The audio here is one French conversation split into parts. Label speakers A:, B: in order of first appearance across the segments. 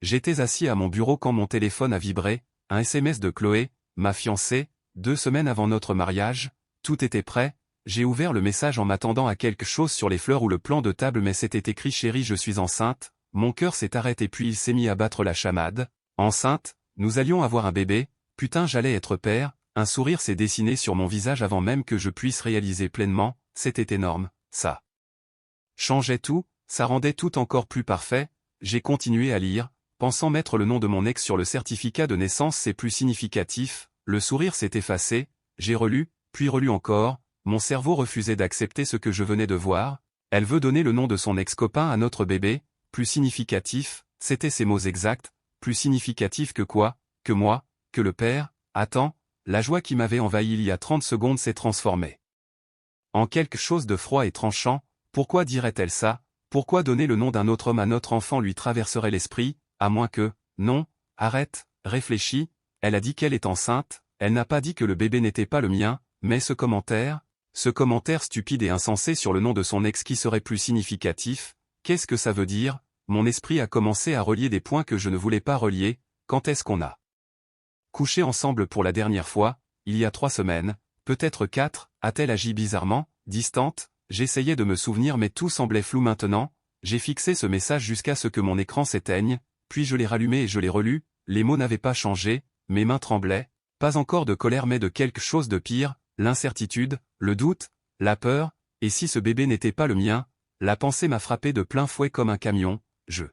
A: J'étais assis à mon bureau quand mon téléphone a vibré, un SMS de Chloé, ma fiancée, 2 semaines avant notre mariage, tout était prêt, j'ai ouvert le message en m'attendant à quelque chose sur les fleurs ou le plan de table mais c'était écrit chérie je suis enceinte, mon cœur s'est arrêté puis il s'est mis à battre la chamade, enceinte, nous allions avoir un bébé, putain j'allais être père, un sourire s'est dessiné sur mon visage avant même que je puisse réaliser pleinement, c'était énorme, ça changeait tout, ça rendait tout encore plus parfait, j'ai continué à lire, pensant mettre le nom de mon ex sur le certificat de naissance c'est plus significatif, le sourire s'est effacé, j'ai relu, puis relu encore, mon cerveau refusait d'accepter ce que je venais de voir, elle veut donner le nom de son ex-copain à notre bébé, plus significatif, c'était ses mots exacts, plus significatif que quoi, que moi, que le père, attends, la joie qui m'avait envahi il y a 30 secondes s'est transformée en quelque chose de froid et tranchant, pourquoi dirait-elle ça, pourquoi donner le nom d'un autre homme à notre enfant lui traverserait l'esprit, à moins que, non, arrête, réfléchis, elle a dit qu'elle est enceinte, elle n'a pas dit que le bébé n'était pas le mien, mais ce commentaire stupide et insensé sur le nom de son ex qui serait plus significatif, qu'est-ce que ça veut dire, mon esprit a commencé à relier des points que je ne voulais pas relier, quand est-ce qu'on a couché ensemble pour la dernière fois, il y a 3 semaines, peut-être 4, a-t-elle agi bizarrement, distante, j'essayais de me souvenir mais tout semblait flou maintenant, j'ai fixé ce message jusqu'à ce que mon écran s'éteigne, puis je l'ai rallumé et je l'ai relu, les mots n'avaient pas changé, mes mains tremblaient, pas encore de colère mais de quelque chose de pire, l'incertitude, le doute, la peur, et si ce bébé n'était pas le mien, la pensée m'a frappé de plein fouet comme un camion, je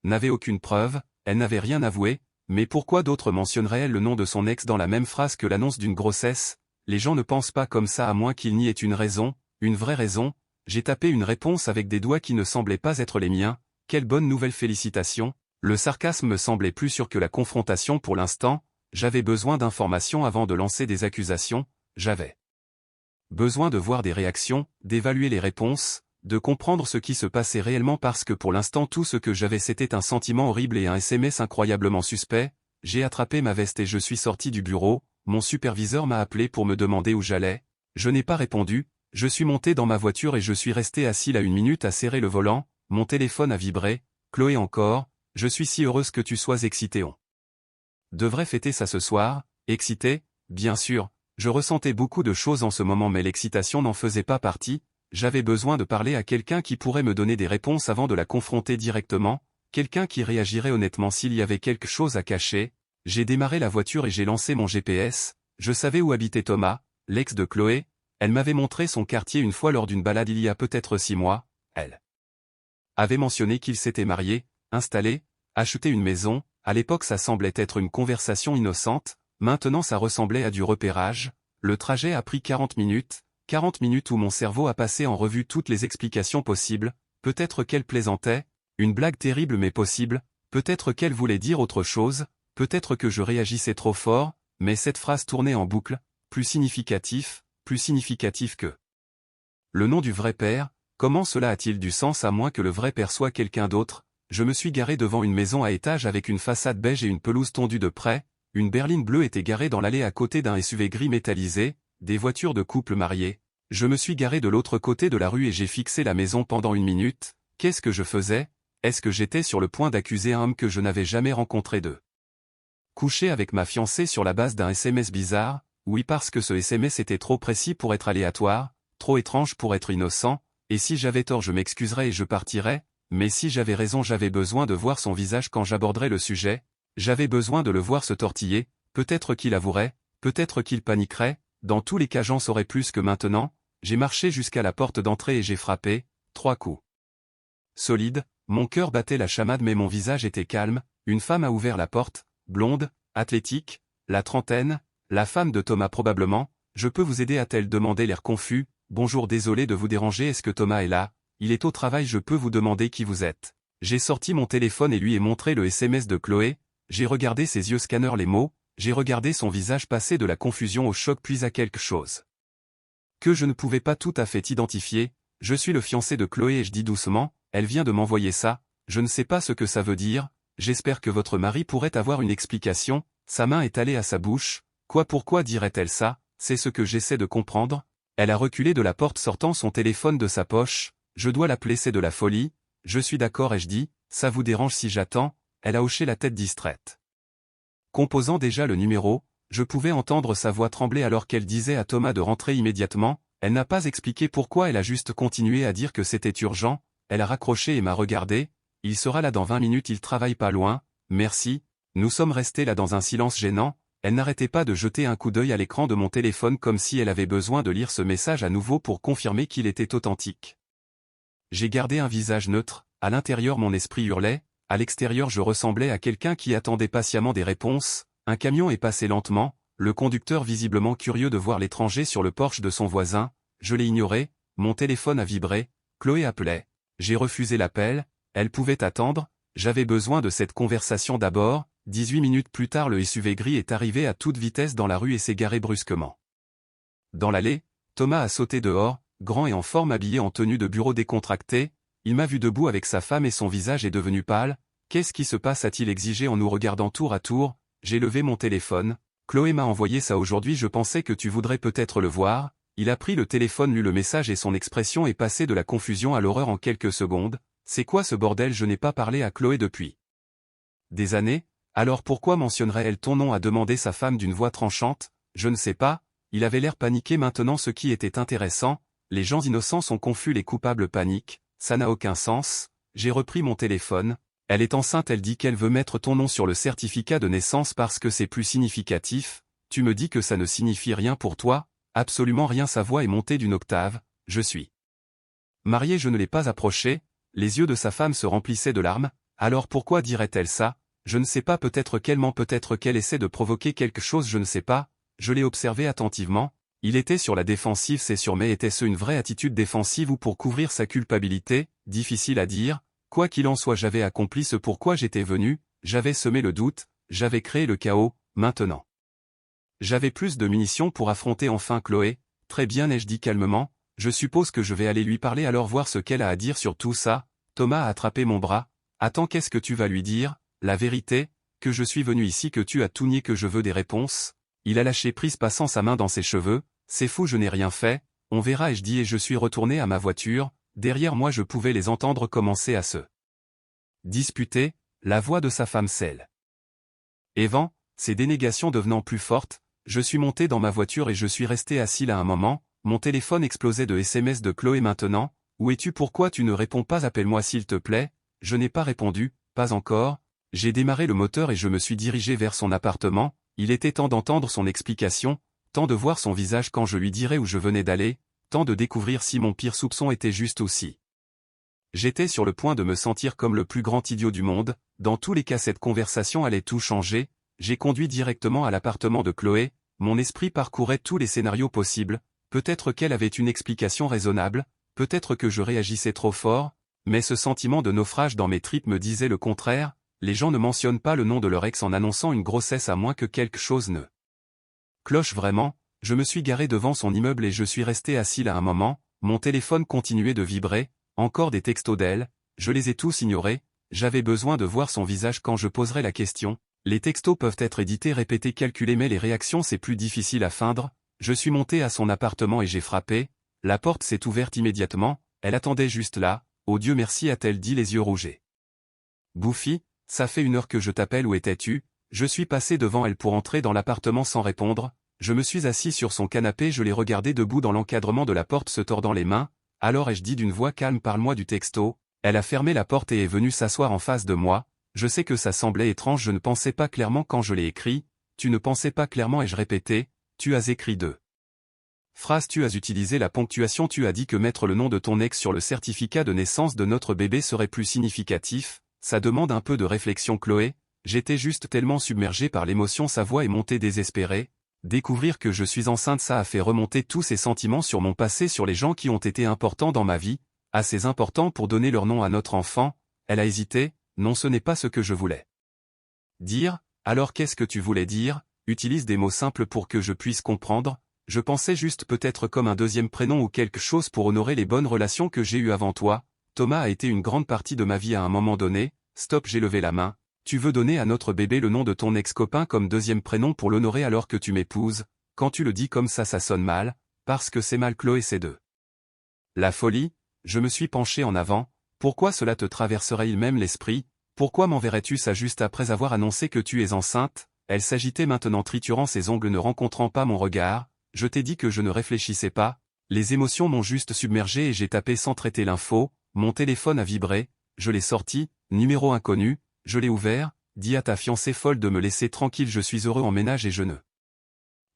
A: n'avais aucune preuve, elle n'avait rien avoué, mais pourquoi d'autres mentionneraient-elles le nom de son ex dans la même phrase que l'annonce d'une grossesse, les gens ne pensent pas comme ça à moins qu'il n'y ait une raison, une vraie raison, j'ai tapé une réponse avec des doigts qui ne semblaient pas être les miens, quelle bonne nouvelle félicitations, le sarcasme me semblait plus sûr que la confrontation pour l'instant, j'avais besoin d'informations avant de lancer des accusations, j'avais besoin de voir des réactions, d'évaluer les réponses, de comprendre ce qui se passait réellement parce que pour l'instant tout ce que j'avais c'était un sentiment horrible et un SMS incroyablement suspect, j'ai attrapé ma veste et je suis sorti du bureau, mon superviseur m'a appelé pour me demander où j'allais, je n'ai pas répondu, je suis monté dans ma voiture et je suis resté assis là 1 minute à serrer le volant, mon téléphone a vibré, Chloé encore, je suis si heureuse que tu sois excitée on devrait fêter ça ce soir, excité, bien sûr, je ressentais beaucoup de choses en ce moment mais l'excitation n'en faisait pas partie, j'avais besoin de parler à quelqu'un qui pourrait me donner des réponses avant de la confronter directement, quelqu'un qui réagirait honnêtement s'il y avait quelque chose à cacher, j'ai démarré la voiture et j'ai lancé mon GPS, je savais où habitait Thomas, l'ex de Chloé, elle m'avait montré son quartier une fois lors d'une balade il y a peut-être 6 mois, elle avait mentionné qu'il s'était marié, installé, acheté une maison, à l'époque ça semblait être une conversation innocente, maintenant ça ressemblait à du repérage, le trajet a pris 40 minutes où mon cerveau a passé en revue toutes les explications possibles, peut-être qu'elle plaisantait, une blague terrible mais possible, peut-être qu'elle voulait dire autre chose, peut-être que je réagissais trop fort, mais cette phrase tournait en boucle, plus significatif que le nom du vrai père, comment cela a-t-il du sens à moins que le vrai père soit quelqu'un d'autre, je me suis garé devant une maison à étage avec une façade beige et une pelouse tondue de près, une berline bleue était garée dans l'allée à côté d'un SUV gris métallisé, des voitures de couple mariés. Je me suis garé de l'autre côté de la rue et j'ai fixé la maison pendant 1 minute, qu'est-ce que je faisais? Est-ce que j'étais sur le point d'accuser un homme que je n'avais jamais rencontré de coucher avec ma fiancée sur la base d'un SMS bizarre? Oui parce que ce SMS était trop précis pour être aléatoire, trop étrange pour être innocent, et si j'avais tort je m'excuserais et je partirais, mais si j'avais raison j'avais besoin de voir son visage quand j'aborderais le sujet, j'avais besoin de le voir se tortiller, peut-être qu'il avouerait, peut-être qu'il paniquerait, dans tous les cas j'en saurais plus que maintenant, j'ai marché jusqu'à la porte d'entrée et j'ai frappé, 3 coups. Solide, mon cœur battait la chamade mais mon visage était calme, une femme a ouvert la porte, blonde, athlétique, la trentaine, la femme de Thomas probablement, je peux vous aider a-t-elle demandé l'air confus, bonjour désolé de vous déranger est-ce que Thomas est là, il est au travail je peux vous demander qui vous êtes. J'ai sorti mon téléphone et lui ai montré le SMS de Chloé, j'ai regardé ses yeux scanner les mots, j'ai regardé son visage passer de la confusion au choc puis à quelque chose que je ne pouvais pas tout à fait identifier, je suis le fiancé de Chloé et je dis doucement, elle vient de m'envoyer ça, je ne sais pas ce que ça veut dire, j'espère que votre mari pourrait avoir une explication, sa main est allée à sa bouche, pourquoi dirait-elle ça, c'est ce que j'essaie de comprendre, elle a reculé de la porte sortant son téléphone de sa poche, je dois l'appeler c'est de la folie, je suis d'accord et je dis, ça vous dérange si j'attends, elle a hoché la tête distraite. Composant déjà le numéro, je pouvais entendre sa voix trembler alors qu'elle disait à Thomas de rentrer immédiatement. Elle n'a pas expliqué pourquoi, elle a juste continué à dire que c'était urgent. Elle a raccroché et m'a regardé. Il sera là dans 20 minutes, il travaille pas loin, merci. Nous sommes restés là dans un silence gênant. Elle n'arrêtait pas de jeter un coup d'œil à l'écran de mon téléphone comme si elle avait besoin de lire ce message à nouveau pour confirmer qu'il était authentique. J'ai gardé un visage neutre, à l'intérieur mon esprit hurlait, à l'extérieur je ressemblais à quelqu'un qui attendait patiemment des réponses. Un camion est passé lentement, le conducteur visiblement curieux de voir l'étranger sur le porche de son voisin. Je l'ai ignoré, mon téléphone a vibré, Chloé appelait. J'ai refusé l'appel, elle pouvait attendre, j'avais besoin de cette conversation d'abord. 18 minutes plus tard le SUV gris est arrivé à toute vitesse dans la rue et s'est garé brusquement. Dans l'allée, Thomas a sauté dehors, grand et en forme habillé en tenue de bureau décontractée. Il m'a vu debout avec sa femme et son visage est devenu pâle. Qu'est-ce qui se passe, a-t-il exigé en nous regardant tour à tour. J'ai levé mon téléphone. Chloé m'a envoyé ça aujourd'hui, je pensais que tu voudrais peut-être le voir. Il a pris le téléphone, lu le message et son expression est passée de la confusion à l'horreur en quelques secondes. C'est quoi ce bordel? Je n'ai pas parlé à Chloé depuis des années. Alors pourquoi mentionnerait-elle ton nom, a demandé sa femme d'une voix tranchante. Je ne sais pas. Il avait l'air paniqué maintenant, ce qui était intéressant. Les gens innocents sont confus, les coupables paniquent. Ça n'a aucun sens. J'ai repris mon téléphone. Elle est enceinte, elle dit qu'elle veut mettre ton nom sur le certificat de naissance parce que c'est plus significatif. Tu me dis que ça ne signifie rien pour toi? Absolument rien. Sa voix est montée d'une octave. Je suis marié, je ne l'ai pas approché. Les yeux de sa femme se remplissaient de larmes. Alors pourquoi dirait-elle ça? Je ne sais pas, peut-être qu'elle ment, peut-être qu'elle essaie de provoquer quelque chose, je ne sais pas. Je l'ai observé attentivement. Il était sur la défensive, c'est sûr, mais était-ce une vraie attitude défensive ou pour couvrir sa culpabilité? Difficile à dire. Quoi qu'il en soit, j'avais accompli ce pourquoi j'étais venu, j'avais semé le doute, j'avais créé le chaos. Maintenant j'avais plus de munitions pour affronter enfin Chloé. Très bien, ai-je dit calmement, je suppose que je vais aller lui parler, alors voir ce qu'elle a à dire sur tout ça. Thomas a attrapé mon bras. Attends, qu'est-ce que tu vas lui dire? La vérité, que je suis venu ici, que tu as tout nié, que je veux des réponses. Il a lâché prise, passant sa main dans ses cheveux. C'est fou, je n'ai rien fait. On verra, ai-je dit, et je suis retourné à ma voiture. Derrière moi je pouvais les entendre commencer à se disputer, la voix de sa femme scelle. Évent, ses dénégations devenant plus fortes, je suis monté dans ma voiture et je suis resté assis là un moment. Mon téléphone explosait de SMS de Chloé. Maintenant, où es-tu? Pourquoi tu ne réponds pas? Appelle-moi s'il te plaît. Je n'ai pas répondu, pas encore. J'ai démarré le moteur et je me suis dirigé vers son appartement. Il était temps d'entendre son explication, temps de voir son visage quand je lui dirais où je venais d'aller, temps de découvrir si mon pire soupçon était juste aussi. J'étais sur le point de me sentir comme le plus grand idiot du monde. Dans tous les cas, cette conversation allait tout changer. J'ai conduit directement à l'appartement de Chloé. Mon esprit parcourait tous les scénarios possibles. Peut-être qu'elle avait une explication raisonnable, peut-être que je réagissais trop fort, mais ce sentiment de naufrage dans mes tripes me disait le contraire. Les gens ne mentionnent pas le nom de leur ex en annonçant une grossesse à moins que quelque chose ne cloche vraiment. Je me suis garé devant son immeuble et je suis resté assis là un moment. Mon téléphone continuait de vibrer, encore des textos d'elle, je les ai tous ignorés. J'avais besoin de voir son visage quand je poserais la question. Les textos peuvent être édités, répétés, calculés, mais les réactions c'est plus difficile à feindre. Je suis monté à son appartement et j'ai frappé. La porte s'est ouverte immédiatement, elle attendait juste là. Oh Dieu merci, a-t-elle dit, les yeux rougés. Bouffi, ça fait 1 heure que je t'appelle, où étais-tu? Je suis passé devant elle pour entrer dans l'appartement sans répondre. Je me suis assis sur son canapé, je l'ai regardé debout dans l'encadrement de la porte se tordant les mains. Alors ai-je dit d'une voix calme, parle-moi du texto. Elle a fermé la porte et est venue s'asseoir en face de moi. Je sais que ça semblait étrange, je ne pensais pas clairement quand je l'ai écrit. Tu ne pensais pas clairement, ai-je répété. Tu as écrit 2 phrases, tu as utilisé la ponctuation, tu as dit que mettre le nom de ton ex sur le certificat de naissance de notre bébé serait plus significatif. Ça demande un peu de réflexion, Chloé. J'étais juste tellement submergé par l'émotion, sa voix est montée désespérée. Découvrir que je suis enceinte, ça a fait remonter tous ces sentiments sur mon passé, sur les gens qui ont été importants dans ma vie, assez importants pour donner leur nom à notre enfant. Elle a hésité. Non, ce n'est pas ce que je voulais dire. Alors qu'est-ce que tu voulais dire? Utilise des mots simples pour que je puisse comprendre. Je pensais juste peut-être comme un 2e prénom ou quelque chose pour honorer les bonnes relations que j'ai eues avant toi. Thomas a été une grande partie de ma vie à un moment donné. Stop, j'ai levé la main. Tu veux donner à notre bébé le nom de ton ex-copain comme 2e prénom pour l'honorer alors que tu m'épouses? Quand tu le dis comme ça sonne mal, parce que c'est mal, Chloé, c'est de la folie. Je me suis penché en avant. Pourquoi cela te traverserait-il même l'esprit? Pourquoi m'enverrais-tu ça juste après avoir annoncé que tu es enceinte? Elle s'agitait maintenant triturant ses ongles ne rencontrant pas mon regard. Je t'ai dit que je ne réfléchissais pas. Les émotions m'ont juste submergé et j'ai tapé sans traiter l'info. Mon téléphone a vibré. Je l'ai sorti. Numéro inconnu. Je l'ai ouvert. Dis à ta fiancée folle de me laisser tranquille, je suis heureux en ménage et je ne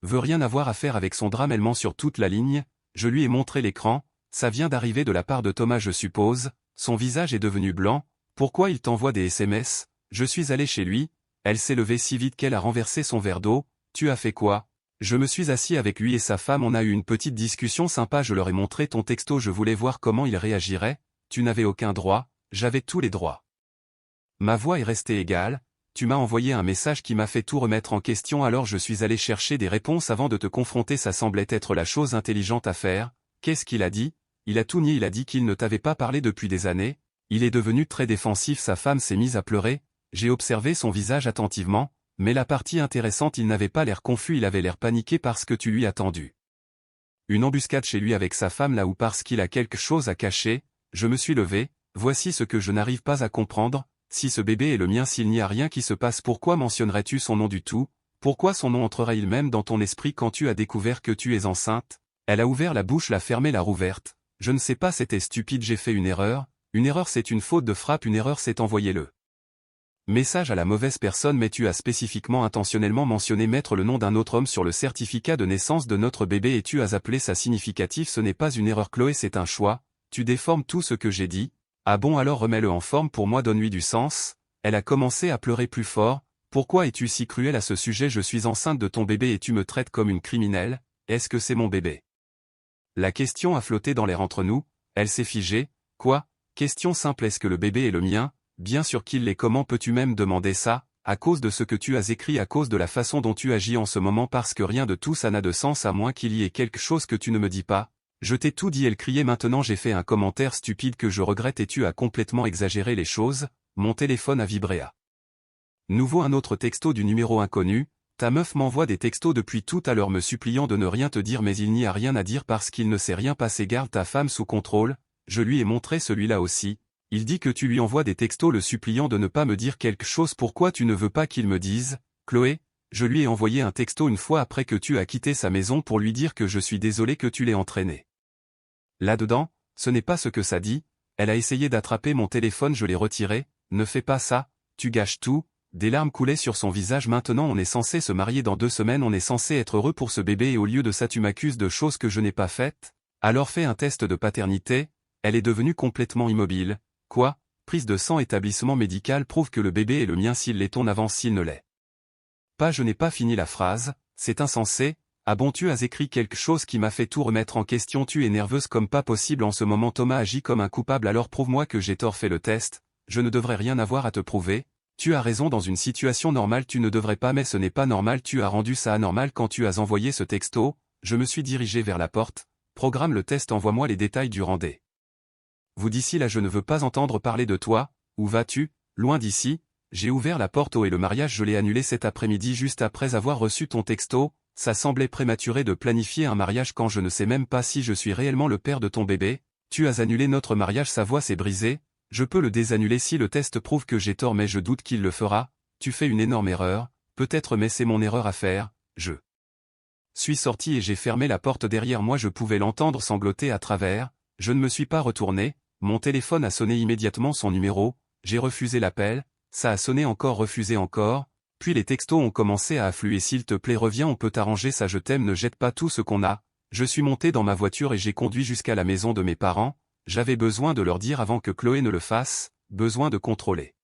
A: veux rien avoir à faire avec son drame. Elle ment sur toute la ligne. Je lui ai montré l'écran. Ça vient d'arriver de la part de Thomas je suppose. Son visage est devenu blanc. Pourquoi il t'envoie des SMS? Je suis allé chez lui. Elle s'est levée si vite qu'elle a renversé son verre d'eau. Tu as fait quoi? Je me suis assis avec lui et sa femme, on a eu une petite discussion sympa, je leur ai montré ton texto, je voulais voir comment il réagirait. Tu n'avais aucun droit, j'avais tous les droits. Ma voix est restée égale. Tu m'as envoyé un message qui m'a fait tout remettre en question, alors je suis allé chercher des réponses avant de te confronter, ça semblait être la chose intelligente à faire. Qu'est-ce qu'il a dit? Il a tout nié, il a dit qu'il ne t'avait pas parlé depuis des années. Il est devenu très défensif, sa femme s'est mise à pleurer. J'ai observé son visage attentivement, mais la partie intéressante, il n'avait pas l'air confus, il avait l'air paniqué parce que tu lui as tendu une embuscade chez lui avec sa femme là ou parce qu'il a quelque chose à cacher. Je me suis levé. Voici ce que je n'arrive pas à comprendre. Si ce bébé est le mien, s'il n'y a rien qui se passe, pourquoi mentionnerais-tu son nom du tout? Pourquoi son nom entrerait-il même dans ton esprit quand tu as découvert que tu es enceinte? Elle a ouvert la bouche, l'a fermée, l'a rouverte. Je ne sais pas, c'était stupide, j'ai fait une erreur. Une erreur c'est une faute de frappe, une erreur c'est envoyer le message à la mauvaise personne, mais tu as spécifiquement intentionnellement mentionné mettre le nom d'un autre homme sur le certificat de naissance de notre bébé et tu as appelé ça significatif. Ce n'est pas une erreur Chloé, c'est un choix. Tu déformes tout ce que j'ai dit. Ah bon, alors remets-le en forme pour moi, donne-lui du sens. Elle a commencé à pleurer plus fort. Pourquoi es-tu si cruel à ce sujet? Je suis enceinte de ton bébé et tu me traites comme une criminelle. Est-ce que c'est mon bébé? La question a flotté dans l'air entre nous. Elle s'est figée. Quoi? Question simple, est-ce que le bébé est le mien? Bien sûr qu'il l'est. Comment peux-tu même demander ça? À cause de ce que tu as écrit, à cause de la façon dont tu agis en ce moment, parce que rien de tout ça n'a de sens à moins qu'il y ait quelque chose que tu ne me dis pas. Je t'ai tout dit, elle criait. Maintenant j'ai fait un commentaire stupide que je regrette et tu as complètement exagéré les choses. Mon téléphone a vibré à nouveau, un autre texto du numéro inconnu. Ta meuf m'envoie des textos depuis tout à l'heure me suppliant de ne rien te dire, mais il n'y a rien à dire parce qu'il ne s'est rien passé, garde ta femme sous contrôle. Je lui ai montré celui-là aussi. Il dit que tu lui envoies des textos le suppliant de ne pas me dire quelque chose. Pourquoi tu ne veux pas qu'il me dise? Chloé, je lui ai envoyé un texto une fois après que tu as quitté sa maison pour lui dire que je suis désolé que tu l'aies entraîné là-dedans. Ce n'est pas ce que ça dit. Elle a essayé d'attraper mon téléphone, je l'ai retiré. Ne fais pas ça, tu gâches tout. Des larmes coulaient sur son visage. Maintenant on est censé se marier dans 2 semaines, on est censé être heureux pour ce bébé et au lieu de ça tu m'accuses de choses que je n'ai pas faites. Alors fais un test de paternité. Elle est devenue complètement immobile. Quoi? Prise de sang, établissement médical prouve que le bébé est le mien, s'il l'est on avance, s'il ne l'est pas. Je n'ai pas fini la phrase. C'est insensé. Ah bon, tu as écrit quelque chose qui m'a fait tout remettre en question. Tu es nerveuse comme pas possible en ce moment. Thomas agit comme un coupable, alors prouve-moi que j'ai tort. Fais le test. Je ne devrais rien avoir à te prouver. Tu as raison, dans une situation normale tu ne devrais pas, mais ce n'est pas normal. Tu as rendu ça anormal quand tu as envoyé ce texto. Je me suis dirigé vers la porte. Programme le test, envoie-moi les détails du rendez vous d'ici là, je ne veux pas entendre parler de toi. Où vas-tu? Loin d'ici. J'ai ouvert la porte et le mariage je l'ai annulé cet après-midi juste après avoir reçu ton texto. Ça semblait prématuré de planifier un mariage quand je ne sais même pas si je suis réellement le père de ton bébé. Tu as annulé notre mariage, sa voix s'est brisée. Je peux le désannuler si le test prouve que j'ai tort, mais je doute qu'il le fera. Tu fais une énorme erreur. Peut-être, mais c'est mon erreur à faire. Je suis sorti et j'ai fermé la porte derrière moi, je pouvais l'entendre sangloter à travers. Je ne me suis pas retourné. Mon téléphone a sonné immédiatement, son numéro. J'ai refusé l'appel. Ça a sonné encore, refusé encore. Puis les textos ont commencé à affluer. S'il te plaît, reviens, on peut arranger ça, je t'aime, ne jette pas tout ce qu'on a. Je suis monté dans ma voiture et j'ai conduit jusqu'à la maison de mes parents. J'avais besoin de leur dire avant que Chloé ne le fasse, besoin de contrôler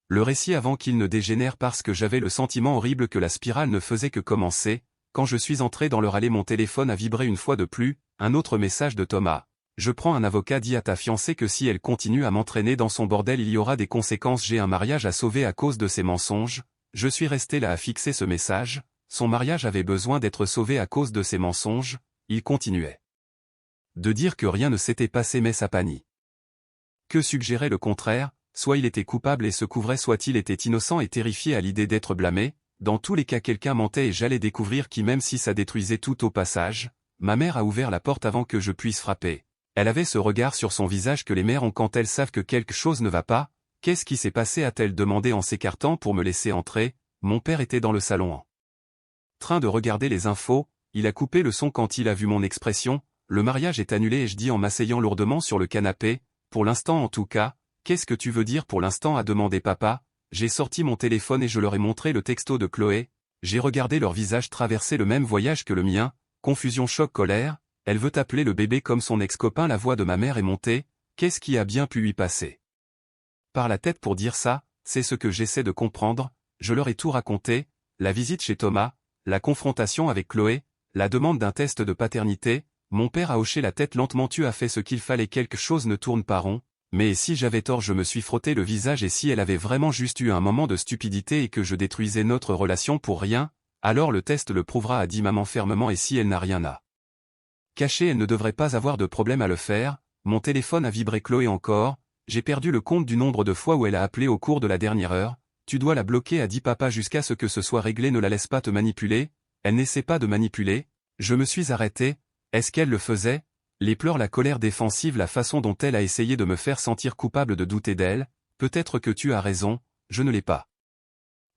A: le récit avant qu'il ne dégénère, parce que j'avais le sentiment horrible que la spirale ne faisait que commencer. Quand je suis entré dans leur allée, mon téléphone a vibré une fois de plus. Un autre message de Thomas. Je prends un avocat, dis à ta fiancée que si elle continue à m'entraîner dans son bordel, il y aura des conséquences. J'ai un mariage à sauver à cause de ses mensonges. Je suis resté là à fixer ce message. Son mariage avait besoin d'être sauvé à cause de ses mensonges. Il continuait de dire que rien ne s'était passé, mais ça panie. Que suggérait le contraire? Soit il était coupable et se couvrait, soit il était innocent et terrifié à l'idée d'être blâmé. Dans tous les cas, quelqu'un mentait et j'allais découvrir qui, même si ça détruisait tout au passage. Ma mère a ouvert la porte avant que je puisse frapper. Elle avait ce regard sur son visage que les mères ont quand elles savent que quelque chose ne va pas. Qu'est-ce qui s'est passé a-t-elle demandé en s'écartant pour me laisser entrer. Mon père était dans le salon en train de regarder les infos, il a coupé le son quand il a vu mon expression. Le mariage est annulé ai-je dit en m'asseyant lourdement sur le canapé. Pour l'instant en tout cas. Qu'est-ce que tu veux dire pour l'instant a demandé papa. J'ai sorti mon téléphone et je leur ai montré le texto de Chloé. J'ai regardé leur visage traverser le même voyage que le mien. Confusion, choc, colère. Elle veut appeler le bébé comme son ex-copain. La voix de ma mère est montée. Qu'est-ce qui a bien pu lui passer par la tête pour dire ça? C'est ce que j'essaie de comprendre. Je leur ai tout raconté. La visite chez Thomas, la confrontation avec Chloé, la demande d'un test de paternité. Mon père a hoché la tête lentement. Tu as fait ce qu'il fallait. Quelque chose ne tourne pas rond. Mais si j'avais tort, je me suis frotté le visage. Et si elle avait vraiment juste eu un moment de stupidité et que je détruisais notre relation pour rien, alors le test le prouvera, a dit maman fermement. Et si elle n'a rien à cacher, elle ne devrait pas avoir de problème à le faire. Mon téléphone a vibré. Chloé encore. J'ai perdu le compte du nombre de fois où elle a appelé au cours de la dernière heure. Tu dois la bloquer, a dit papa, jusqu'à ce que ce soit réglé. Ne la laisse pas te manipuler. Elle n'essaie pas de manipuler. Je me suis arrêté. Est-ce qu'elle le faisait? Les pleurs, la colère défensive, la façon dont elle a essayé de me faire sentir coupable, de douter d'elle. Peut-être que tu as raison, je ne l'ai pas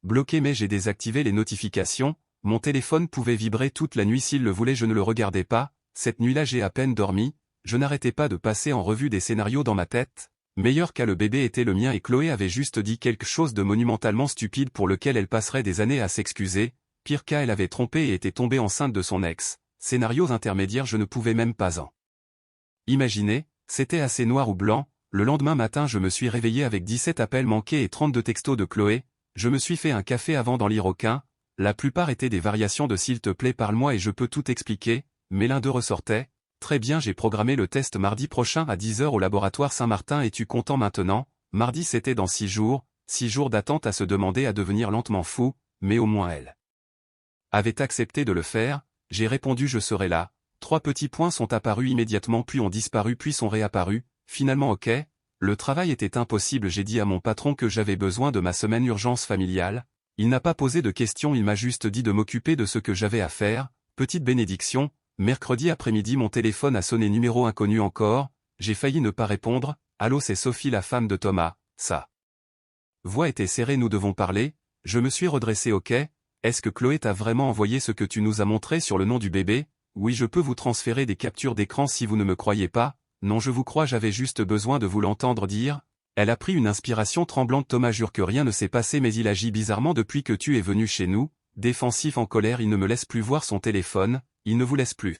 A: bloqué mais j'ai désactivé les notifications. Mon téléphone pouvait vibrer toute la nuit s'il le voulait, je ne le regardais pas. Cette nuit-là j'ai à peine dormi. Je n'arrêtais pas de passer en revue des scénarios dans ma tête. Meilleur cas, le bébé était le mien et Chloé avait juste dit quelque chose de monumentalement stupide pour lequel elle passerait des années à s'excuser. Pire cas, elle avait trompé et était tombée enceinte de son ex. Scénarios intermédiaires, je ne pouvais même pas en imaginer. C'était assez noir ou blanc. Le lendemain matin, je me suis réveillé avec 17 appels manqués et 32 textos de Chloé. Je me suis fait un café avant d'en lire aucun. La plupart étaient des variations de s'il te plaît parle-moi et je peux tout expliquer, mais l'un d'eux ressortait. Très bien, j'ai programmé le test mardi prochain à 10 h au laboratoire Saint-Martin. Es-tu content maintenant? Mardi, c'était dans 6 jours, 6 jours d'attente, à se demander, à devenir lentement fou, mais au moins elle avait accepté de le faire. J'ai répondu je serai là. 3 petits points sont apparus immédiatement, puis ont disparu, puis sont réapparus. Finalement ok. Le travail était impossible. J'ai dit à mon patron que j'avais besoin de ma semaine urgence familiale. Il n'a pas posé de questions, il m'a juste dit de m'occuper de ce que j'avais à faire. Petite bénédiction. Mercredi après-midi, mon téléphone a sonné, numéro inconnu encore. J'ai failli ne pas répondre. Allô, c'est Sophie, la femme de Thomas. Sa voix était serrée. Nous devons parler. Je me suis redressé. Ok. Est-ce que Chloé t'a vraiment envoyé ce que tu nous as montré sur le nom du bébé? Oui, je peux vous transférer des captures d'écran si vous ne me croyez pas. Non, je vous crois, j'avais juste besoin de vous l'entendre dire. Elle a pris une inspiration tremblante. Thomas jure que rien ne s'est passé mais il agit bizarrement depuis que tu es venu chez nous. Défensif, en colère, il ne me laisse plus voir son téléphone. Il ne vous laisse plus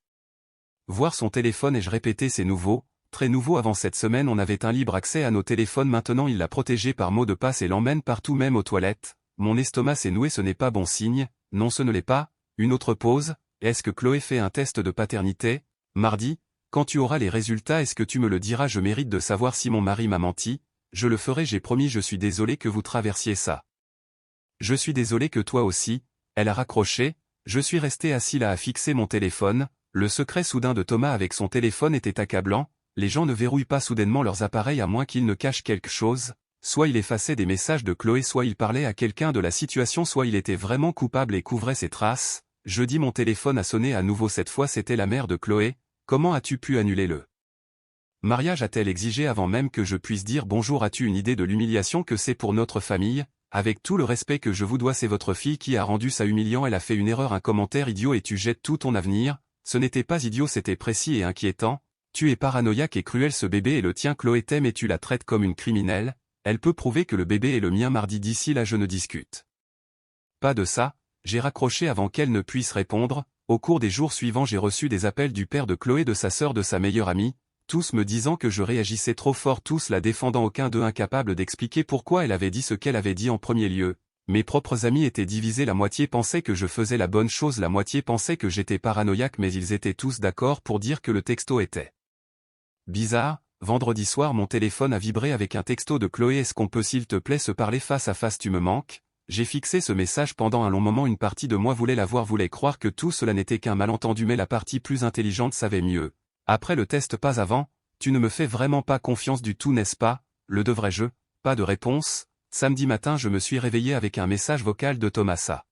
A: voir son téléphone, ai-je répété. C'est nouveau, très nouveau. Avant cette semaine on avait un libre accès à nos téléphones, maintenant il l'a protégé par mot de passe et l'emmène partout, même aux toilettes. Mon estomac s'est noué, ce n'est pas bon signe. Non, ce ne l'est pas. Une autre pause. Est-ce que Chloé fait un test de paternité? Mardi. Quand tu auras les résultats, est-ce que tu me le diras? Je mérite de savoir si mon mari m'a menti. Je le ferai, j'ai promis. Je suis désolé que vous traversiez ça. Je suis désolé que toi aussi. Elle a raccroché. Je suis resté assis là à fixer mon téléphone. Le secret soudain de Thomas avec son téléphone était accablant. Les gens ne verrouillent pas soudainement leurs appareils à moins qu'ils ne cachent quelque chose. Soit il effaçait des messages de Chloé, soit il parlait à quelqu'un de la situation, soit il était vraiment coupable et couvrait ses traces. Jeudi, mon téléphone a sonné à nouveau. Cette fois c'était la mère de Chloé. Comment as-tu pu annuler le mariage? A-t-elle exigé avant même que je puisse dire bonjour? As-tu une idée de l'humiliation que c'est pour notre famille? Avec tout le respect que je vous dois, c'est votre fille qui a rendu ça humiliant. Elle a fait une erreur, un commentaire idiot et tu jettes tout ton avenir. Ce n'était pas idiot, c'était précis et inquiétant. Tu es paranoïaque et cruel, ce bébé est le tien. Chloé t'aime et tu la traites comme une criminelle. Elle peut prouver que le bébé est le mien. Mardi, d'ici là je ne discute pas de ça. J'ai raccroché avant qu'elle ne puisse répondre. Au cours des jours suivants, j'ai reçu des appels du père de Chloé, de sa sœur, de sa meilleure amie, tous me disant que je réagissais trop fort, tous la défendant, aucun d'eux incapable d'expliquer pourquoi elle avait dit ce qu'elle avait dit en premier lieu. Mes propres amis étaient divisés, la moitié pensait que je faisais la bonne chose, la moitié pensait que j'étais paranoïaque, mais ils étaient tous d'accord pour dire que le texto était bizarre. Vendredi soir, mon téléphone a vibré avec un texto de Chloé. Est-ce qu'on peut s'il te plaît se parler face à face, tu me manques? J'ai fixé ce message pendant un long moment. Une partie de moi voulait la voir, voulait croire que tout cela n'était qu'un malentendu, mais la partie plus intelligente savait mieux. Après le test, pas avant. Tu ne me fais vraiment pas confiance du tout, n'est-ce pas? Le devrais-je? Pas de réponse. Samedi matin, je me suis réveillé avec un message vocal de Thomas. Sa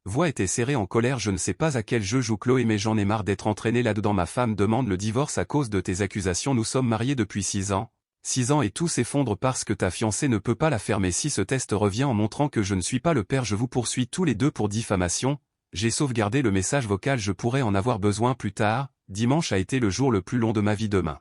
A: voix était serrée, en colère. Je ne sais pas à quel jeu joue Chloé, mais j'en ai marre d'être entraîné là-dedans. Ma femme demande le divorce à cause de tes accusations. Nous sommes mariés depuis 6 ans. 6 ans et tout s'effondre parce que ta fiancée ne peut pas la fermer. Si ce test revient en montrant que je ne suis pas le père, je vous poursuis tous les deux pour diffamation. J'ai sauvegardé le message vocal, je pourrais en avoir besoin plus tard. Dimanche a été le jour le plus long de ma vie. Demain.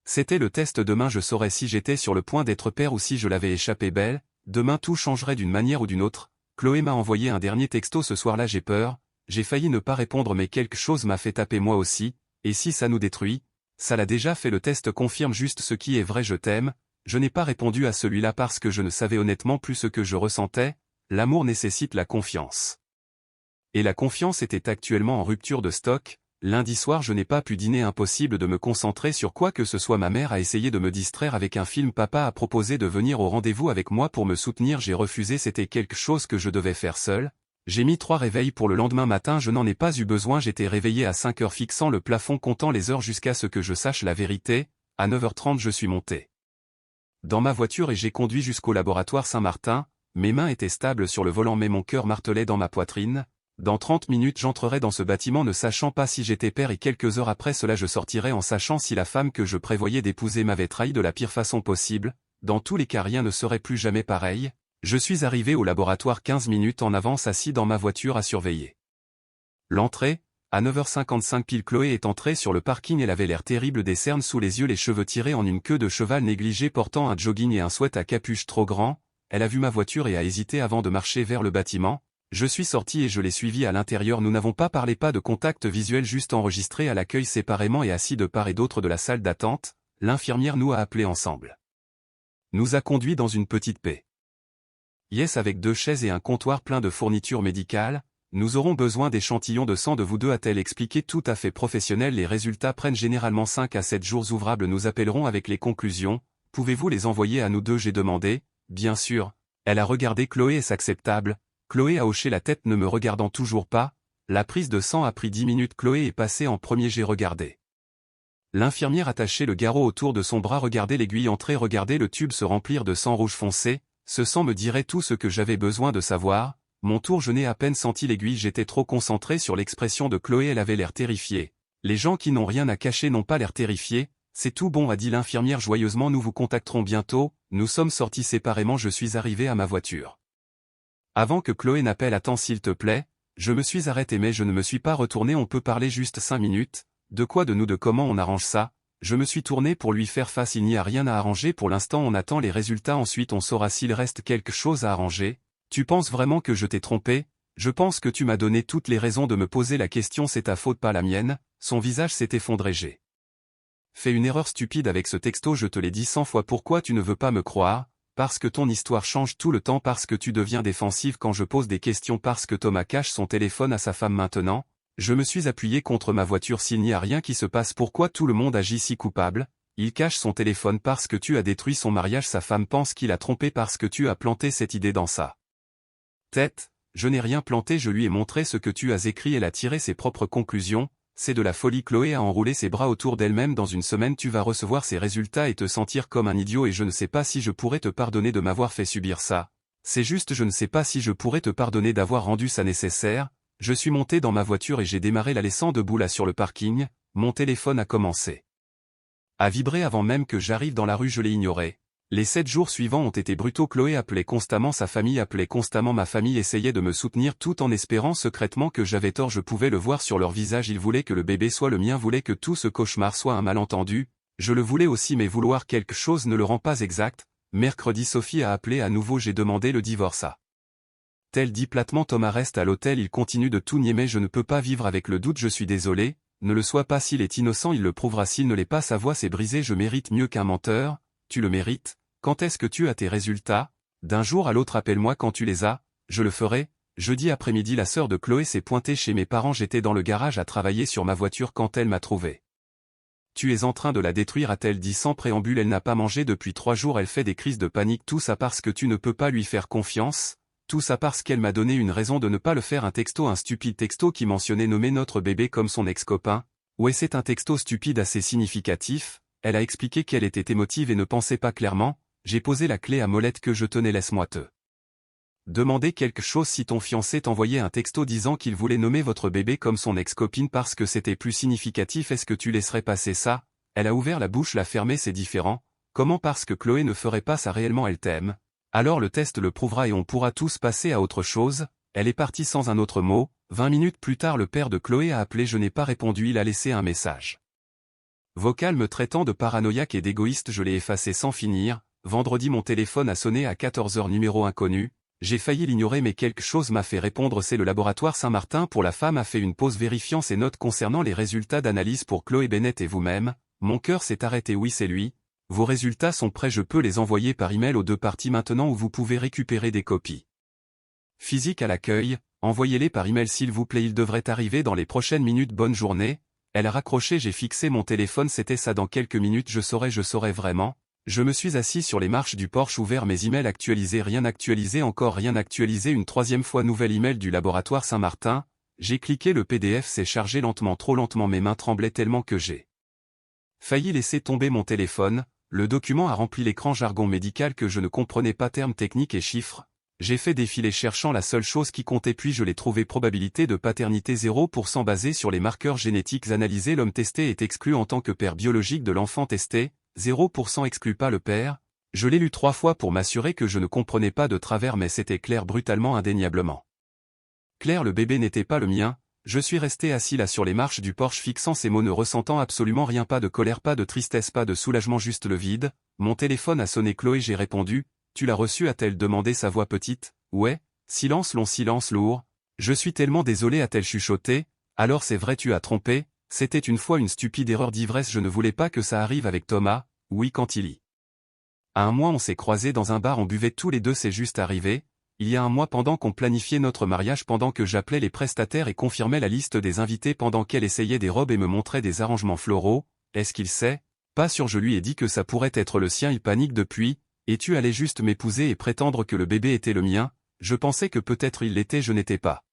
A: C'était le test. Demain je saurais si j'étais sur le point d'être père ou si je l'avais échappé belle. Demain tout changerait d'une manière ou d'une autre. Chloé m'a envoyé un dernier texto ce soir-là, j'ai peur. J'ai failli ne pas répondre mais quelque chose m'a fait taper moi aussi. Et si ça nous détruit? Ça l'a déjà fait, le test confirme juste ce qui est vrai, je t'aime. Je n'ai pas répondu à celui-là parce que je ne savais honnêtement plus ce que je ressentais. L'amour nécessite la confiance. Et la confiance était actuellement en rupture de stock. Lundi soir je n'ai pas pu dîner, impossible de me concentrer sur quoi que ce soit. Ma mère a essayé de me distraire avec un film, papa a proposé de venir au rendez-vous avec moi pour me soutenir, j'ai refusé, c'était quelque chose que je devais faire seul. J'ai mis 3 réveils pour le lendemain matin, je n'en ai pas eu besoin, j'étais réveillé à 5 heures fixant le plafond comptant les heures jusqu'à ce que je sache la vérité. À 9h30 je suis monté dans ma voiture et j'ai conduit jusqu'au laboratoire Saint-Martin. Mes mains étaient stables sur le volant mais mon cœur martelait dans ma poitrine. Dans 30 minutes j'entrerai dans ce bâtiment ne sachant pas si j'étais père et quelques heures après cela je sortirai en sachant si la femme que je prévoyais d'épouser m'avait trahi de la pire façon possible. Dans tous les cas rien ne serait plus jamais pareil. Je suis arrivé au laboratoire 15 minutes en avance, assis dans ma voiture à surveiller l'entrée. À 9h55 pile Chloé est entrée sur le parking, elle avait l'air terrible, des cernes sous les yeux, les cheveux tirés en une queue de cheval négligée, portant un jogging et un sweat à capuche trop grand. Elle a vu ma voiture et a hésité avant de marcher vers le bâtiment. Je suis sorti et je l'ai suivi à l'intérieur, nous n'avons pas parlé, pas de contact visuel, juste enregistré à l'accueil séparément et assis de part et d'autre de la salle d'attente. L'infirmière nous a appelés ensemble. Nous a conduits dans une petite paix. Yes, avec 2 chaises et un comptoir plein de fournitures médicales. Nous aurons besoin d'échantillons de sang de vous deux, a-t-elle expliqué, tout à fait professionnel. Les résultats prennent généralement 5 à 7 jours ouvrables, nous appellerons avec les conclusions. Pouvez-vous les envoyer à nous deux, j'ai demandé. Bien sûr. Elle a regardé Chloé, est-ce acceptable? Chloé a hoché la tête, ne me regardant toujours pas. La prise de sang a pris 10 minutes, Chloé est passée en premier, j'ai regardé. L'infirmière attachait le garrot autour de son bras, regardez l'aiguille entrer, regardez le tube se remplir de sang rouge foncé. Ce sang me dirait tout ce que j'avais besoin de savoir. Mon tour, je n'ai à peine senti l'aiguille, j'étais trop concentré sur l'expression de Chloé, elle avait l'air terrifiée. Les gens qui n'ont rien à cacher n'ont pas l'air terrifiés. C'est tout bon, a dit l'infirmière joyeusement, nous vous contacterons bientôt. Nous sommes sortis séparément, je suis arrivé à ma voiture. Avant que Chloé n'appelle, attends s'il te plaît, je me suis arrêté mais je ne me suis pas retourné, on peut parler juste 5 minutes. De quoi, de nous, de comment on arrange ça? Je me suis tourné pour lui faire face, il n'y a rien à arranger pour l'instant, on attend les résultats, ensuite on saura s'il reste quelque chose à arranger. Tu penses vraiment que je t'ai trompé? Je pense que tu m'as donné toutes les raisons de me poser la question, c'est ta faute pas la mienne. Son visage s'est effondré, j'ai fait une erreur stupide avec ce texto, je te l'ai dit 100 fois, pourquoi tu ne veux pas me croire? Parce que ton histoire change tout le temps, parce que tu deviens défensive quand je pose des questions, parce que Thomas cache son téléphone à sa femme maintenant. Je me suis appuyé contre ma voiture, s'il n'y a rien qui se passe, pourquoi tout le monde agit si coupable? Il cache son téléphone parce que tu as détruit son mariage, sa femme pense qu'il a trompé parce que tu as planté cette idée dans sa tête. Je n'ai rien planté, je lui ai montré ce que tu as écrit, elle a tiré ses propres conclusions. C'est de la folie. Chloé a enroulé ses bras autour d'elle-même, dans une semaine tu vas recevoir ces résultats et te sentir comme un idiot, et je ne sais pas si je pourrais te pardonner de m'avoir fait subir ça. C'est juste, je ne sais pas si je pourrais te pardonner d'avoir rendu ça nécessaire. Je suis monté dans ma voiture et j'ai démarré la laissant debout là sur le parking. Mon téléphone a commencé à vibrer avant même que j'arrive dans la rue, je l'ai ignoré. Les 7 jours suivants ont été brutaux, Chloé appelait constamment sa famille, appelait constamment ma famille, essayait de me soutenir tout en espérant secrètement que j'avais tort, je pouvais le voir sur leur visage, ils voulaient que le bébé soit le mien, voulaient que tout ce cauchemar soit un malentendu. Je le voulais aussi, mais vouloir quelque chose ne le rend pas exact. Mercredi Sophie a appelé à nouveau, j'ai demandé le divorce à tel dit platement, Thomas reste à l'hôtel, il continue de tout nier, mais je ne peux pas vivre avec le doute, je suis désolé, ne le sois pas, s'il est innocent il le prouvera, s'il ne l'est pas sa voix s'est brisée, je mérite mieux qu'un menteur. Tu le mérites. Quand est-ce que tu as tes résultats? D'un jour à l'autre, appelle-moi quand tu les as, je le ferai. Jeudi après-midi, la sœur de Chloé s'est pointée chez mes parents, j'étais dans le garage à travailler sur ma voiture quand elle m'a trouvé. Tu es en train de la détruire, a-t-elle dit sans préambule, elle n'a pas mangé depuis 3 jours, elle fait des crises de panique, tout ça parce que tu ne peux pas lui faire confiance, tout ça parce qu'elle m'a donné une raison de ne pas le faire, un texto, un stupide texto qui mentionnait nommer notre bébé comme son ex-copain. Ouais, c'est un texto stupide assez significatif, elle a expliqué qu'elle était émotive et ne pensait pas clairement. J'ai posé la clé à molette que je tenais, laisse-moi te demander quelque chose, si ton fiancé t'envoyait un texto disant qu'il voulait nommer votre bébé comme son ex-copine parce que c'était plus significatif, est-ce que tu laisserais passer ça? Elle a ouvert la bouche, la fermée, c'est différent. Comment parce que Chloé ne ferait pas ça réellement elle t'aime? Alors le test le prouvera et on pourra tous passer à autre chose. Elle est partie sans un autre mot. 20 minutes plus tard le père de Chloé a appelé, je n'ai pas répondu, il a laissé un message vocal me traitant de paranoïaque et d'égoïste, je l'ai effacé sans finir. Vendredi mon téléphone a sonné à 14 h, numéro inconnu. J'ai failli l'ignorer mais quelque chose m'a fait répondre, c'est le laboratoire Saint-Martin pour la femme a fait une pause vérifiant ses notes concernant les résultats d'analyse pour Chloé Bennett et vous-même. Mon cœur s'est arrêté, oui c'est lui. Vos résultats sont prêts, je peux les envoyer par email aux deux parties maintenant ou vous pouvez récupérer des copies physiques à l'accueil. Envoyez-les par email s'il vous plaît, ils devraient arriver dans les prochaines minutes, bonne journée. Elle a raccroché, j'ai fixé mon téléphone, c'était ça, dans quelques minutes je saurai vraiment. Je me suis assis sur les marches du porche, ouvert mes emails, actualisé, rien actualisé, encore rien actualisé, une troisième fois nouvel email du laboratoire Saint-Martin. J'ai cliqué, le PDF s'est chargé lentement, trop lentement, mes mains tremblaient tellement que j'ai failli laisser tomber mon téléphone. Le document a rempli l'écran, jargon médical que je ne comprenais pas, termes techniques et chiffres. J'ai fait défiler cherchant la seule chose qui comptait puis je l'ai trouvé, probabilité de paternité 0% basée sur les marqueurs génétiques analysés, l'homme testé est exclu en tant que père biologique de l'enfant testé, 0% exclut pas le père. Je l'ai lu 3 fois pour m'assurer que je ne comprenais pas de travers mais c'était clair, brutalement, indéniablement clair, le bébé n'était pas le mien. Je suis resté assis là sur les marches du porche fixant ces mots, ne ressentant absolument rien, pas de colère, pas de tristesse, pas de soulagement, juste le vide. Mon téléphone a sonné, Chloé, j'ai répondu. Tu l'as reçu, a-t-elle demandé, sa voix petite. Ouais. Silence long, silence lourd. Je suis tellement désolé, a-t-elle chuchoté. Alors c'est vrai, tu as trompé. C'était une fois une stupide erreur d'ivresse, je ne voulais pas que ça arrive avec Thomas. Oui, quand il y a un mois on s'est croisés dans un bar, on buvait tous les deux, c'est juste arrivé. Il y a un mois, pendant qu'on planifiait notre mariage, pendant que j'appelais les prestataires et confirmais la liste des invités, pendant qu'elle essayait des robes et me montrait des arrangements floraux. Est-ce qu'il sait? Pas sûr, je lui ai dit que ça pourrait être le sien, il panique depuis. Et tu allais juste m'épouser et prétendre que le bébé était le mien? Je pensais que peut-être il l'était, je n'étais pas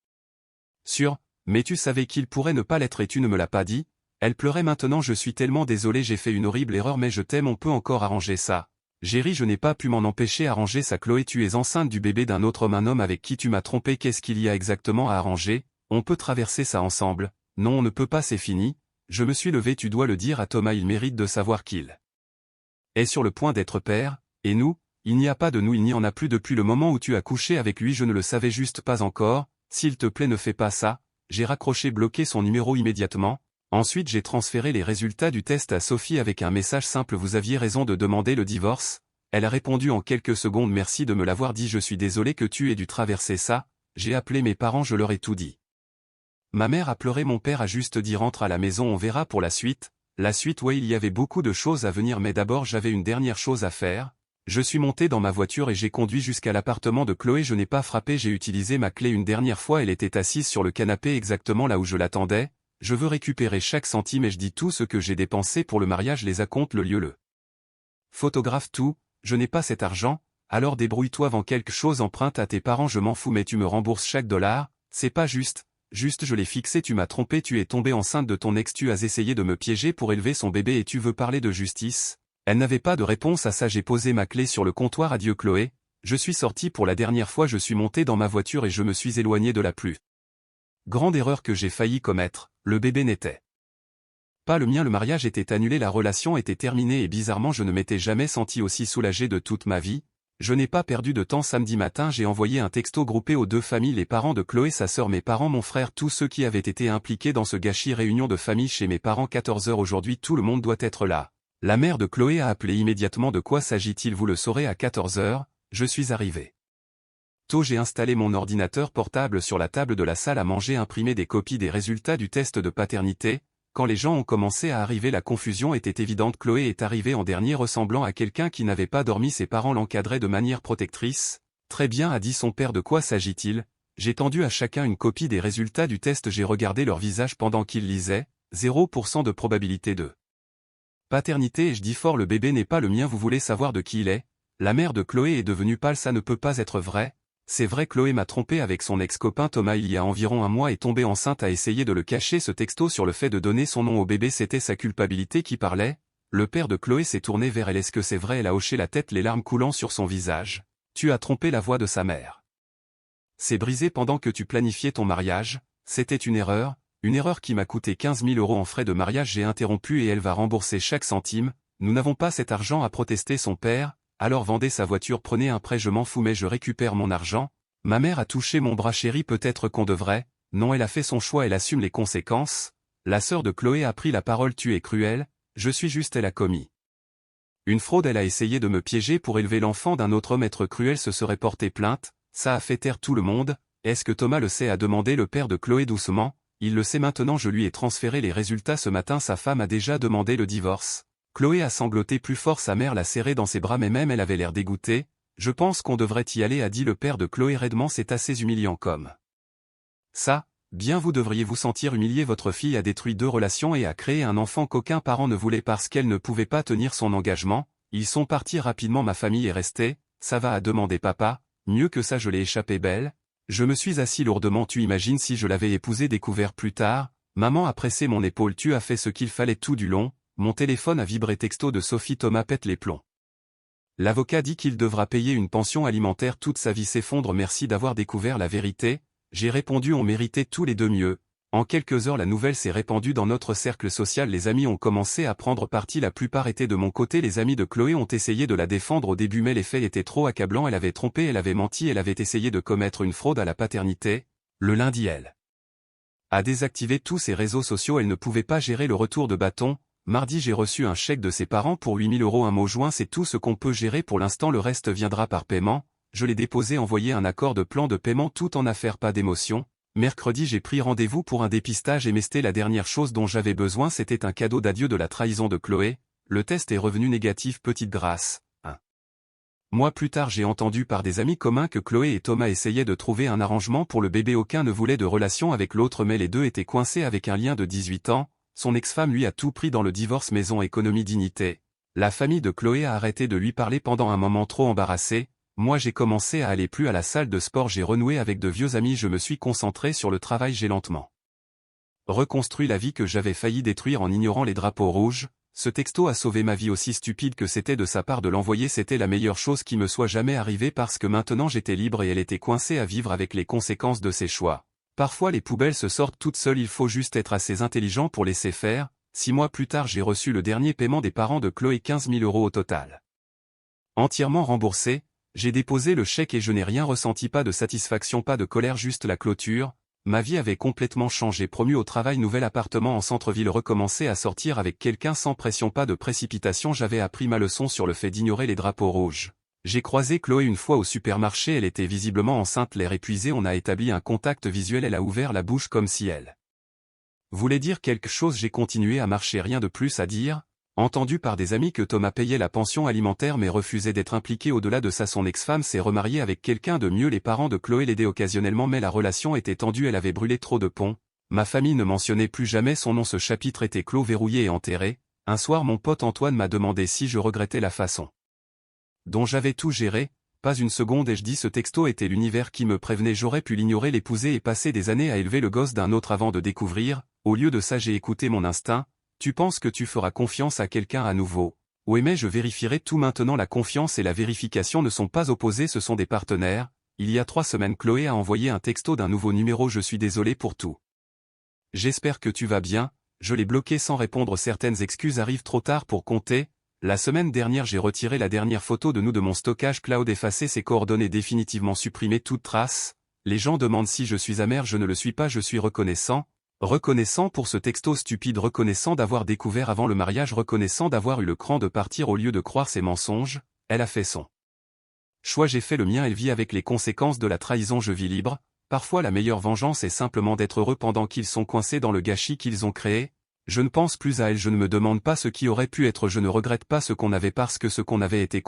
A: sûr, mais tu savais qu'il pourrait ne pas l'être et tu ne me l'as pas dit? Elle pleurait maintenant, je suis tellement désolé, j'ai fait une horrible erreur mais je t'aime, on peut encore arranger ça. J'ai ri, je n'ai pas pu m'en empêcher, arranger ça. Chloé, tu es enceinte du bébé d'un autre homme, un homme avec qui tu m'as trompé, qu'est-ce qu'il y a exactement à arranger? On peut traverser ça ensemble. Non, on ne peut pas, c'est fini. Je me suis levé, tu dois le dire à Thomas, il mérite de savoir qu'il est sur le point d'être père. Et nous? Il n'y a pas de nous, il n'y en a plus depuis le moment où tu as couché avec lui, je ne le savais juste pas encore. S'il te plaît, ne fais pas ça. J'ai raccroché, bloqué son numéro immédiatement. Ensuite j'ai transféré les résultats du test à Sophie avec un message simple, vous aviez raison de demander le divorce. Elle a répondu en quelques secondes, merci de me l'avoir dit, je suis désolé que tu aies dû traverser ça. J'ai appelé mes parents, je leur ai tout dit. Ma mère a pleuré, mon père a juste dit rentre à la maison, on verra pour la suite. La suite, ouais, il y avait beaucoup de choses à venir mais d'abord j'avais une dernière chose à faire. Je suis monté dans ma voiture et j'ai conduit jusqu'à l'appartement de Chloé, je n'ai pas frappé, j'ai utilisé ma clé une dernière fois, elle était assise sur le canapé exactement là où je l'attendais. Je veux récupérer chaque centime et je dis tout ce que j'ai dépensé pour le mariage, les acomptes, le lieu, le photographe, tout. Je n'ai pas cet argent, alors débrouille-toi, vends quelque chose, emprunte à tes parents, je m'en fous mais tu me rembourses chaque dollar. C'est pas juste. Juste je l'ai fixé, tu m'as trompé, tu es tombée enceinte de ton ex, tu as essayé de me piéger pour élever son bébé et tu veux parler de justice? Elle n'avait pas de réponse à ça, j'ai posé ma clé sur le comptoir, adieu Chloé. Je suis sorti pour la dernière fois, je suis monté dans ma voiture et je me suis éloigné de la plus grande erreur que j'ai failli commettre. Le bébé n'était pas le mien, le mariage était annulé, la relation était terminée et bizarrement je ne m'étais jamais senti aussi soulagé de toute ma vie. Je n'ai pas perdu de temps, samedi matin j'ai envoyé un texto groupé aux deux familles, les parents de Chloé, sa sœur, mes parents, mon frère, tous ceux qui avaient été impliqués dans ce gâchis, réunion de famille chez mes parents 14 h aujourd'hui, tout le monde doit être là. La mère de Chloé a appelé immédiatement, de quoi s'agit-il? Vous le saurez à 14 h, je suis arrivé tôt, j'ai installé mon ordinateur portable sur la table de la salle à manger, imprimé des copies des résultats du test de paternité. Quand les gens ont commencé à arriver, la confusion était évidente. Chloé est arrivée en dernier, ressemblant à quelqu'un qui n'avait pas dormi, ses parents l'encadraient de manière protectrice. Très bien, a dit son père, de quoi s'agit-il? J'ai tendu à chacun une copie des résultats du test, j'ai regardé leur visage pendant qu'ils lisaient. 0% de probabilité de paternité et je dis fort, le bébé n'est pas le mien, vous voulez savoir de qui il est? La mère de Chloé est devenue pâle, ça ne peut pas être vrai. C'est vrai, Chloé m'a trompé avec son ex-copain Thomas il y a environ un mois, est tombée enceinte, a essayé de le cacher, ce texto sur le fait de donner son nom au bébé, c'était sa culpabilité qui parlait. Le père de Chloé s'est tourné vers elle, est-ce que c'est vrai? Elle a hoché la tête, les larmes coulant sur son visage. Tu as trompé la voix de sa mère. C'est brisé pendant que tu planifiais ton mariage, c'était une erreur qui m'a coûté 15 000 € en frais de mariage, j'ai interrompu et elle va rembourser chaque centime. nous n'avons pas cet argent à protester son père, alors vendez sa voiture, prenez un prêt, je m'en fous mais je récupère mon argent. Ma mère a touché mon bras, chéri, peut-être qu'on devrait, non, elle a fait son choix, elle assume les conséquences. La sœur de Chloé a pris la parole, tu es cruel, je suis juste, elle a commis une fraude, elle a essayé de me piéger pour élever l'enfant d'un autre homme, être cruel, se serait porté plainte, ça a fait taire tout le monde. Est-ce que Thomas le sait, a demandé le père de Chloé doucement. Il le sait maintenant, je lui ai transféré les résultats ce matin, sa femme a déjà demandé le divorce. Chloé a sangloté plus fort, sa mère l'a serré dans ses bras mais même elle avait l'air dégoûtée. Je pense qu'on devrait y aller, a dit le père de Chloé raidement, c'est assez humiliant comme ça. Bien, vous devriez vous sentir humilié, votre fille a détruit 2 relations et a créé un enfant qu'aucun parent ne voulait parce qu'elle ne pouvait pas tenir son engagement. Ils sont partis rapidement, ma famille est restée. Ça va, a demandé papa. Mieux que ça, je l'ai échappé belle. Je me suis assis lourdement, tu imagines si je l'avais épousé, découvert plus tard. Maman a pressé mon épaule, tu as fait ce qu'il fallait tout du long. Mon téléphone a vibré, texto de Sophie, Thomas pète les plombs. L'avocat dit qu'il devra payer une pension alimentaire toute sa vie, s'effondre, merci d'avoir découvert la vérité. J'ai répondu, on méritait tous les deux mieux. En quelques heures la nouvelle s'est répandue dans notre cercle social, les amis ont commencé à prendre parti, la plupart étaient de mon côté, les amis de Chloé ont essayé de la défendre au début mais les faits étaient trop accablants, elle avait trompé, elle avait menti, elle avait essayé de commettre une fraude à la paternité. Le lundi elle a désactivé tous ses réseaux sociaux, elle ne pouvait pas gérer le retour de bâton. Mardi j'ai reçu un chèque de ses parents pour 8 000 €, un mot joint, c'est tout ce qu'on peut gérer pour l'instant, le reste viendra par paiement. Je l'ai déposé, envoyé un accord de plan de paiement, tout en affaires, pas d'émotion. Mercredi j'ai pris rendez-vous pour un dépistage et MST, la dernière chose dont j'avais besoin c'était un cadeau d'adieu de la trahison de Chloé. Le test est revenu négatif, petite grâce. Un mois plus tard j'ai entendu par des amis communs que Chloé et Thomas essayaient de trouver un arrangement pour le bébé, aucun ne voulait de relation avec l'autre mais les deux étaient coincés avec un lien de 18 ans. Son ex-femme lui a tout pris dans le divorce, maison, économie, dignité. La famille de Chloé a arrêté de lui parler pendant un moment, trop embarrassé. Moi j'ai commencé à aller plus à la salle de sport, j'ai renoué avec de vieux amis, je me suis concentré sur le travail, j'ai lentement reconstruit la vie que j'avais failli détruire en ignorant les drapeaux rouges. Ce texto a sauvé ma vie, aussi stupide que c'était de sa part de l'envoyer, c'était la meilleure chose qui me soit jamais arrivée parce que maintenant j'étais libre et elle était coincée à vivre avec les conséquences de ses choix. Parfois les poubelles se sortent toutes seules, il faut juste être assez intelligent pour laisser faire. 6 mois plus tard j'ai reçu le dernier paiement des parents de Chloé, 15 000 € au total. Entièrement remboursé. J'ai déposé le chèque et je n'ai rien ressenti, pas de satisfaction, pas de colère, juste la clôture. Ma vie avait complètement changé, promu au travail, nouvel appartement en centre-ville, recommencer à sortir avec quelqu'un sans pression, pas de précipitation, j'avais appris ma leçon sur le fait d'ignorer les drapeaux rouges. J'ai croisé Chloé une fois au supermarché, elle était visiblement enceinte, l'air épuisé, on a établi un contact visuel, elle a ouvert la bouche comme si elle voulait dire quelque chose, j'ai continué à marcher, rien de plus à dire. Entendu par des amis que Thomas payait la pension alimentaire mais refusait d'être impliqué au-delà de ça, son ex-femme s'est remariée avec quelqu'un de mieux, les parents de Chloé l'aidaient occasionnellement mais la relation était tendue, elle avait brûlé trop de ponts. Ma famille ne mentionnait plus jamais son nom, ce chapitre était clos, verrouillé et enterré. Un soir mon pote Antoine m'a demandé si je regrettais la façon dont j'avais tout géré. Pas une seconde, ai-je dit, ce texto était l'univers qui me prévenait, j'aurais pu l'ignorer, l'épouser et passer des années à élever le gosse d'un autre avant de découvrir. Au lieu de ça j'ai écouté mon instinct. Tu penses que tu feras confiance à quelqu'un à nouveau? Oui mais je vérifierai tout maintenant, la confiance et la vérification ne sont pas opposés, ce sont des partenaires. Il y a 3 semaines Chloé a envoyé un texto d'un nouveau numéro, je suis désolé pour tout. J'espère que tu vas bien, je l'ai bloqué sans répondre, certaines excuses arrivent trop tard pour compter. La semaine dernière j'ai retiré la dernière photo de nous de mon stockage cloud, effacé ses coordonnées, définitivement supprimé toute trace. Les gens demandent si je suis amer, je ne le suis pas, je suis reconnaissant. Reconnaissant pour ce texto stupide, reconnaissant d'avoir découvert avant le mariage, reconnaissant d'avoir eu le cran de partir au lieu de croire ses mensonges. Elle a fait son choix, j'ai fait le mien, elle vit avec les conséquences de la trahison, je vis libre. Parfois la meilleure vengeance est simplement d'être heureux pendant qu'ils sont coincés dans le gâchis qu'ils ont créé. Je ne pense plus à elle, je ne me demande pas ce qui aurait pu être, je ne regrette pas ce qu'on avait parce que ce qu'on avait été